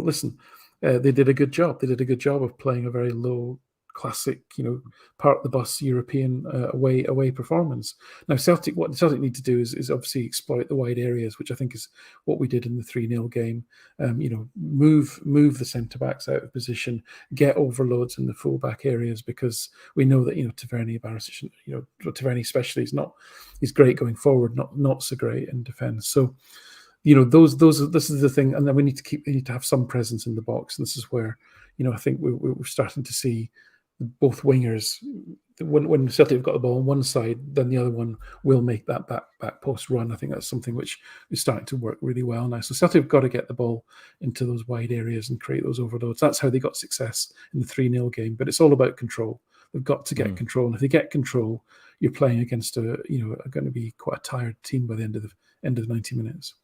listen, they did a good job. They did a good job of playing a very low, classic, park the bus European away performance. Now what Celtic need to do is obviously exploit the wide areas, which I think is what we did in the 3-0 game. Move the centre backs out of position, get overloads in the full back areas, because we know that Tavernier, Barisic, Tavernier especially he's great going forward, not so great in defence. So this is the thing, and then we need to have some presence in the box, and this is where I think we're starting to see both wingers, when Celtic have got the ball on one side, then the other one will make that back post run. I think that's something which is starting to work really well now. So Celtic have got to get the ball into those wide areas and create those overloads. That's how they got success in the 3-0 game. But it's all about control. They've got to get control, and if they get control, you're playing against going to be quite a tired team by the end of the 90 minutes.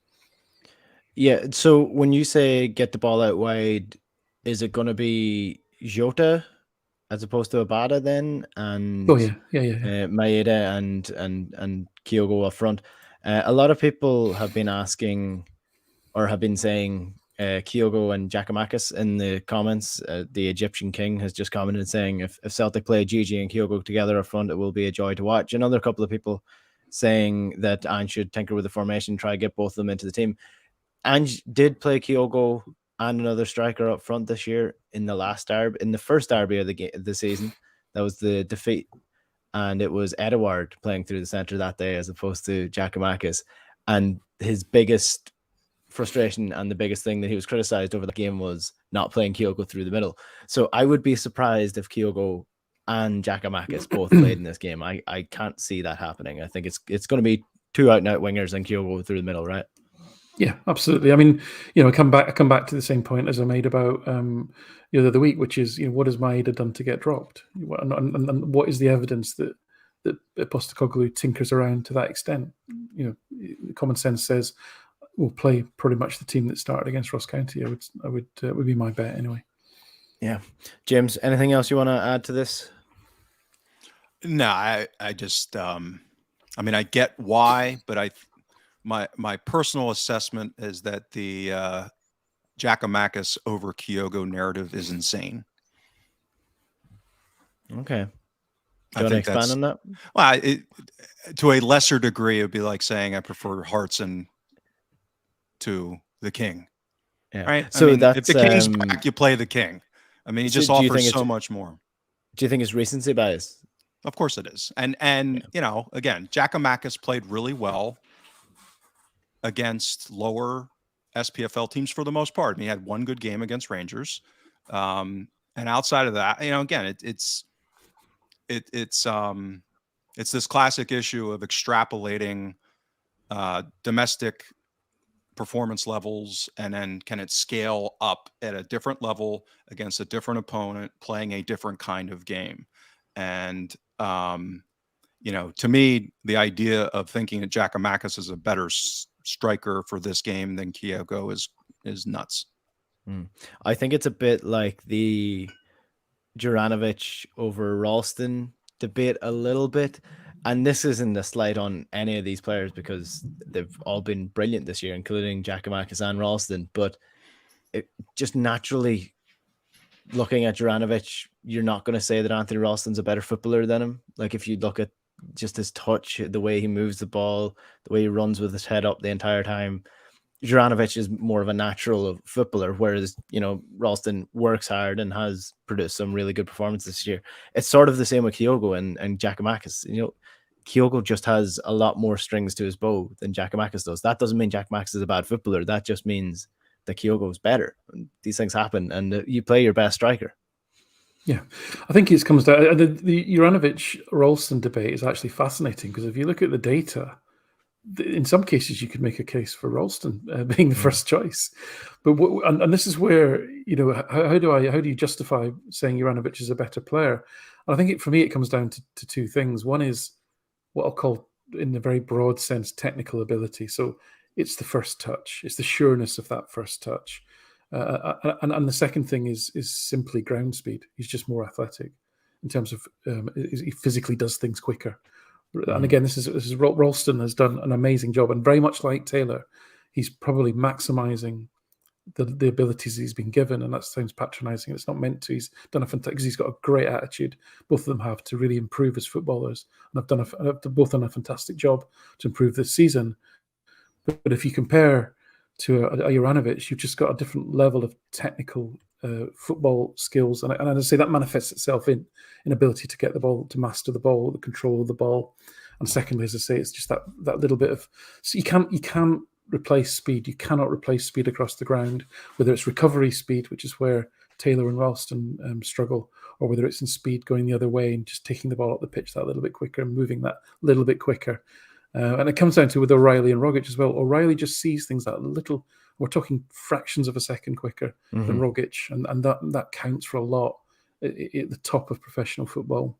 Yeah. So when you say get the ball out wide, is it going to be Jota as opposed to Abada then? And Maeda and Kyogo up front. A lot of people have been asking or have been saying Kyogo and Giakoumakis in the comments. The Egyptian King has just commented saying if Celtic play Gigi and Kyogo together up front, it will be a joy to watch. Another couple of people saying that Ange should tinker with the formation, try to get both of them into the team. Ange did play Kyogo and another striker up front this year in the last derby, in the first derby of the season. That was the defeat, and it was Edouard playing through the center that day as opposed to Giakoumakis. And his biggest frustration and the biggest thing that he was criticized over the game was not playing Kyogo through the middle. So I would be surprised if Kyogo and Giakoumakis both played in this game. I can't see that happening. I think it's going to be 2 out-and-out wingers and Kyogo through the middle, right? Yeah, absolutely. I mean, I come back to the same point as I made about the other week, which is, what has Maeda done to get dropped, and what is the evidence that Postecoglou tinkers around to that extent? Common sense says we'll play pretty much the team that started against Ross County. I would be my bet anyway. Yeah, James, anything else you want to add to this? No, I just I get why, but my personal assessment is that the Giakoumakis over Kyogo narrative is insane. Okay. Do you want to expand on that? Well, to a lesser degree, it would be like saying I prefer Hartson to the King. Yeah. Right? So if the King's back, you play the King. He just offers so much more. Do you think it's recency bias? Of course it is. And again, Giakoumakis played really well against lower SPFL teams for the most part. He had one good game against Rangers. And outside of that, again, it's this classic issue of extrapolating domestic performance levels, and then can it scale up at a different level against a different opponent playing a different kind of game. And to me, the idea of thinking that Giakoumakis is a better striker for this game than Kyogo is nuts. I think it's a bit like the Juranovic over Ralston debate a little bit. And this isn't a slight on any of these players because they've all been brilliant this year, including Giakoumakis and Ralston. But it just naturally, looking at Juranovic, you're not going to say that Anthony Ralston's a better footballer than him. Like if you look at just his touch, the way he moves the ball, the way he runs with his head up the entire time, Juranovic is more of a natural footballer, whereas, Ralston works hard and has produced some really good performances this year. It's sort of the same with Kyogo and Giakoumakis. Kyogo just has a lot more strings to his bow than Giakoumakis does. That doesn't mean Giakoumakis is a bad footballer. That just means that Kyogo's better. These things happen, and you play your best striker. Yeah, I think it comes down. The Juranovic-Ralston debate is actually fascinating because if you look at the data, in some cases you could make a case for Ralston being the first choice. But and this is where how do you justify saying Juranovic is a better player? And I think for me it comes down to two things. One is what I'll call, in the very broad sense, technical ability. So it's the first touch, it's the sureness of that first touch. And the second thing is simply ground speed. He's just more athletic in terms of he physically does things quicker. And again, this is Ralston has done an amazing job, and very much like Taylor, he's probably maximising the abilities he's been given, and that sounds patronising. It's not meant to. He's done because he's got a great attitude. Both of them have to really improve as footballers, and have both done a fantastic job to improve this season. But if you compare to a Juranovic, you've just got a different level of technical football skills, and I say that manifests itself in ability to get the ball, to master the ball, the control of the ball, and secondly, as I say, it's just that little bit of. So you can't replace speed. You cannot replace speed across the ground, whether it's recovery speed, which is where Taylor and Ralston struggle, or whether it's in speed going the other way and just taking the ball up the pitch that little bit quicker and moving that little bit quicker. And it comes down to with O'Reilly and Rogic as well. O'Reilly just sees things that little, we're talking fractions of a second quicker than Rogic, and that counts for a lot at the top of professional football.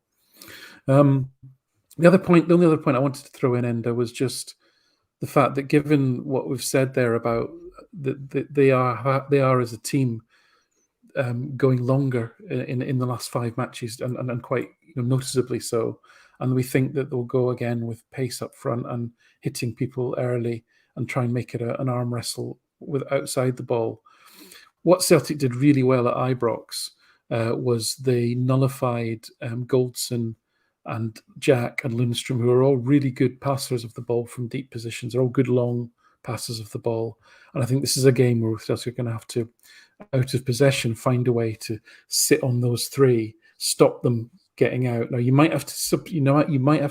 The only other point I wanted to throw in, Enda, was just the fact that given what we've said there about they are as a team going longer in the last 5 matches and quite noticeably so. And we think that they'll go again with pace up front and hitting people early and try and make it an arm wrestle with outside the ball. What Celtic did really well at Ibrox was they nullified Goldson and Jack and Lundstrom, who are all really good passers of the ball from deep positions. They're all good long passes of the ball. And I think this is a game where Celtic are going to have to, out of possession, find a way to sit on those 3, stop them getting out. Now you might have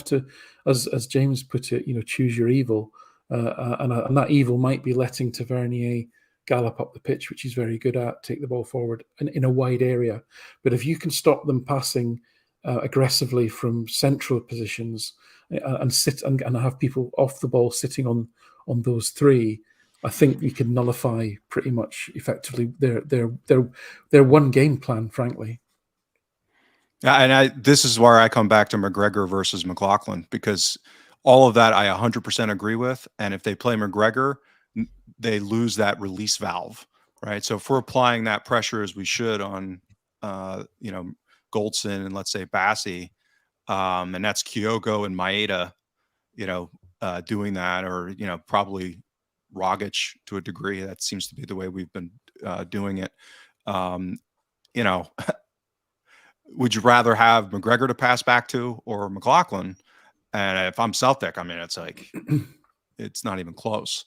to, as James put it, choose your evil, and that evil might be letting Tavernier gallop up the pitch, which he's very good at, take the ball forward in a wide area. But if you can stop them passing aggressively from central positions and sit and have people off the ball sitting on those 3, I think you can nullify pretty much effectively their one game plan, frankly. Yeah, and this is where I come back to McGregor versus McLaughlin, because all of that I 100% agree with. And if they play McGregor, they lose that release valve, right? So if we're applying that pressure as we should on, Goldson and let's say Bassi, and that's Kyogo and Maeda, doing that, or probably Rogic to a degree. That seems to be the way we've been doing it. Would you rather have McGregor to pass back to or McLaughlin? And if I'm Celtic, I mean, it's like it's not even close.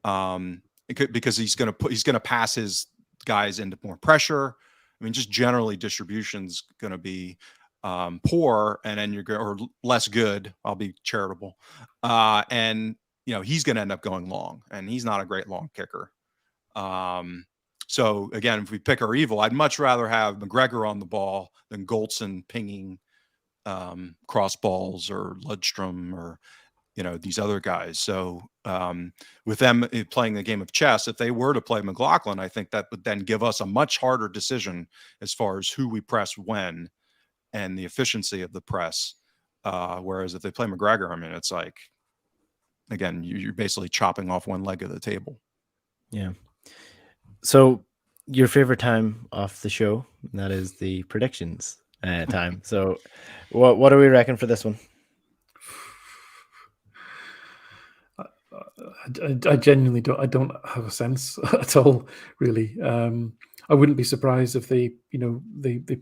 Because he's going to pass his guys into more pressure. I mean, just generally distribution's going to be poor, and then or less good. I'll be charitable, and he's going to end up going long, and he's not a great long kicker. So again, if we pick our evil, I'd much rather have McGregor on the ball than Goldson pinging cross balls or Lundstrom or these other guys. So with them playing the game of chess, if they were to play McLaughlin, I think that would then give us a much harder decision as far as who we press when and the efficiency of the press. Whereas if they play McGregor, I mean, it's like, again, you're basically chopping off one leg of the table. Yeah. So your favorite time off the show, that is the predictions time. So what do we reckon for this one? I genuinely don't have a sense at all, really. I wouldn't be surprised if they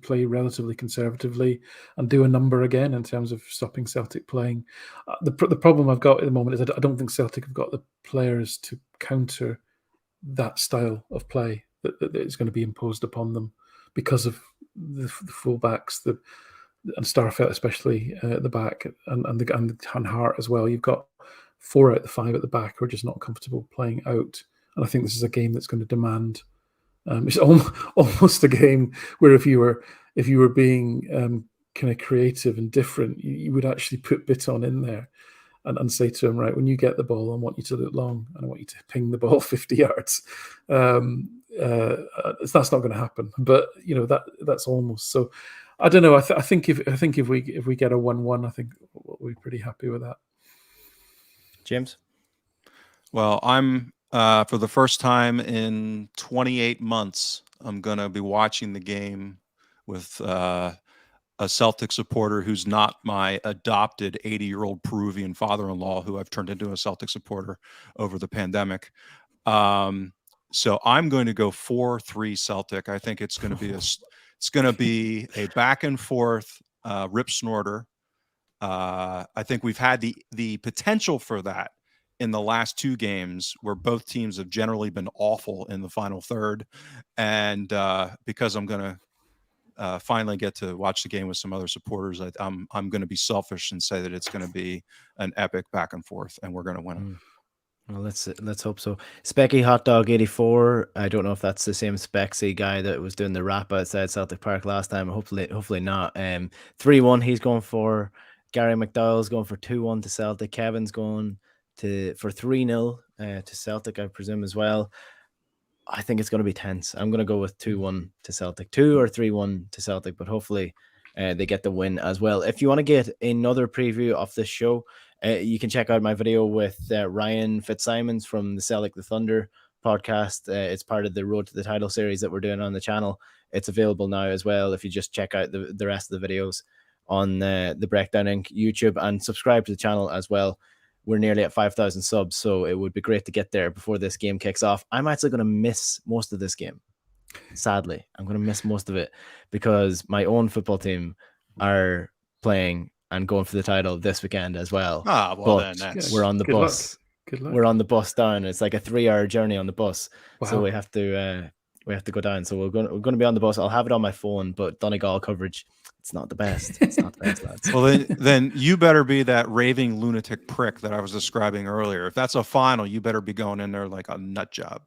play relatively conservatively and do a number again in terms of stopping Celtic playing. The problem I've got at the moment is I don't think Celtic have got the players to counter that style of play that is going to be imposed upon them because of the fullbacks, and Starfelt especially at the back, and Hart as well. You've got 4 out of the 5 at the back who are just not comfortable playing out, and I think this is a game that's going to demand. It's almost a game where if you were being kind of creative and different, you would actually put Bitton in there and say to him, right, when you get the ball, I want you to look long and I want you to ping the ball 50 yards. That's not going to happen, but that's almost so. I don't know. I think if we get a 1-1, I think we'll be pretty happy with that. James? Well, I'm for the first time in 28 months, I'm going to be watching the game with a Celtic supporter who's not my adopted 80-year-old Peruvian father-in-law, who I've turned into a Celtic supporter over the pandemic. So I'm going to go 4-3 Celtic. I think it's going to be a back and forth rip snorter. I think we've had the potential for that in the last 2 games where both teams have generally been awful in the final third. And because I'm going to finally get to watch the game with some other supporters, I'm going to be selfish and say that it's going to be an epic back and forth, and we're going to win Well, let's hope so. Specky Hot Dog 84. I don't know if that's the same Specsy guy that was doing the rap outside Celtic Park last time. Hopefully not. 3-1 he's going for. Gary McDowell's going for 2-1 to Celtic. Kevin's going for 3-0 to Celtic, I presume, as well. I think it's going to be tense. I'm going to go with 2-1 to Celtic. 2 or 3-1 to Celtic, but hopefully they get the win as well. If you want to get another preview of this show, you can check out my video with Ryan Fitzsimons from the Celtic the Thunder podcast. It's part of the Road to the Title series that we're doing on the channel. It's available now as well if you just check out the rest of the videos on the Breakdown Inc. YouTube, and subscribe to the channel as well. We're nearly at 5,000 subs, so it would be great to get there before this game kicks off. I'm actually going to miss most of this game. Sadly, I'm going to miss most of it because my own football team are playing and going for the title this weekend as well. Then that's... we're on the bus. Good luck. We're on the bus down. It's like a 3-hour journey on the bus. Wow. So we have to go down. So we're going to be on the bus. I'll have it on my phone, but Donegal coverage, it's not the best. It's not the best, lads. Well, then you better be that raving lunatic prick that I was describing earlier. If that's a final, you better be going in there like a nut job,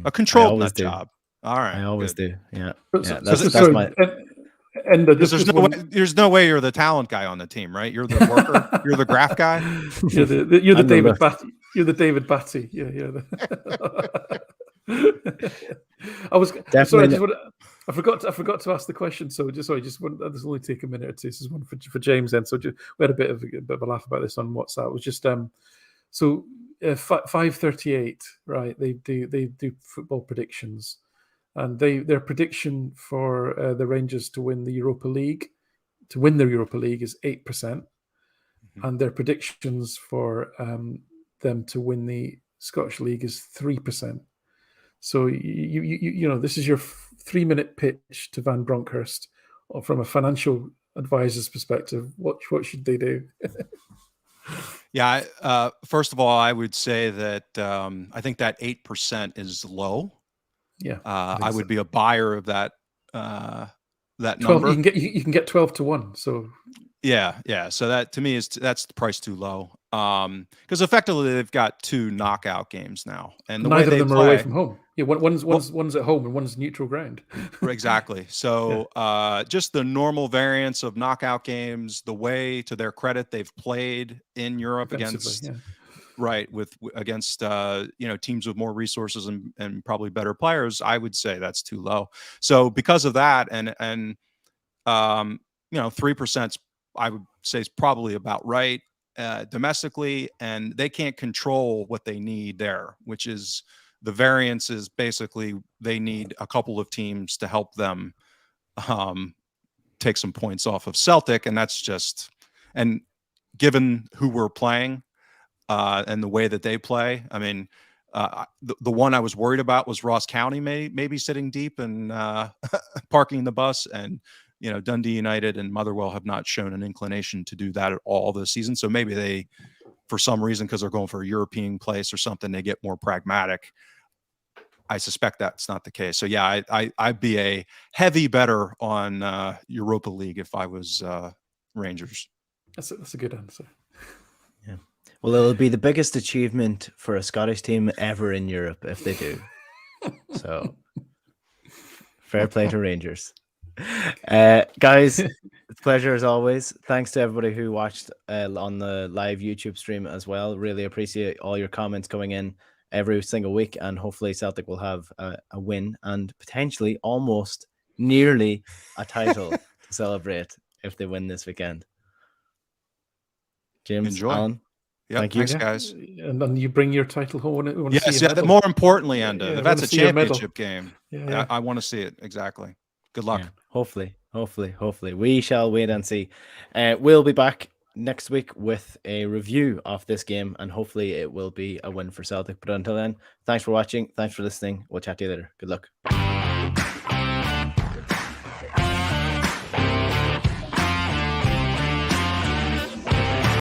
a controlled nut job. All right, I always do. Yeah, that's my. Enda, there's no way you're the talent guy on the team, right? You're the worker. You're the graph guy. You're the David Batty. You're the David Batty. Yeah. I was definitely. Sorry, I forgot to ask the question. So this will only take a minute or two. This is one for James. Then, so we had a bit of a laugh about this on WhatsApp. It was just 5:38, right? They do football predictions. And their prediction for the Rangers to win the Europa League, is 8%, and their predictions for them to win the Scottish League is 3%. So you know, this is your 3-minute pitch to Van Bronckhorst from a financial advisor's perspective. What should they do? Yeah, first of all, I would say that I think that 8% is low. Yeah, I would be a buyer of that. That 12, number you can get 12 to 1. So yeah. So that to me that's the price too low. Because effectively they've got 2 knockout games now, and neither of them are away from home. Yeah, one's at home and one's neutral ground. Exactly. So just the normal variance of knockout games, the way, to their credit, they've played in Europe against. Yeah. Right, against teams with more resources and probably better players, I would say that's too low. So because of that, and 3% I would say is probably about right domestically, and they can't control what they need there, which is the variance is basically they need a couple of teams to help them take some points off of Celtic, and that's just, and given who we're playing. And the way that they play, I mean, the one I was worried about was Ross County maybe sitting deep and parking the bus, and Dundee United and Motherwell have not shown an inclination to do that at all this season. So maybe they, for some reason, because they're going for a European place or something, they get more pragmatic. I suspect that's not the case. So yeah, I'd be a heavy bettor on Europa League if I was Rangers. That's a good answer. Yeah. Well, it'll be the biggest achievement for a Scottish team ever in Europe if they do. So, fair play to Rangers. Guys, it's a pleasure as always. Thanks to everybody who watched on the live YouTube stream as well. Really appreciate all your comments coming in every single week, and hopefully Celtic will have a win and potentially almost nearly a title to celebrate if they win this weekend. James, enjoy. Alan, yep, thank you. Thanks, guys. And then you bring your title home. Yes, more importantly, Enda, if that's a championship game, I want to see it. Exactly. Good luck. Yeah, hopefully. We shall wait and see. We'll be back next week with a review of this game, and hopefully it will be a win for Celtic. But until then, thanks for watching. Thanks for listening. We'll chat to you later. Good luck.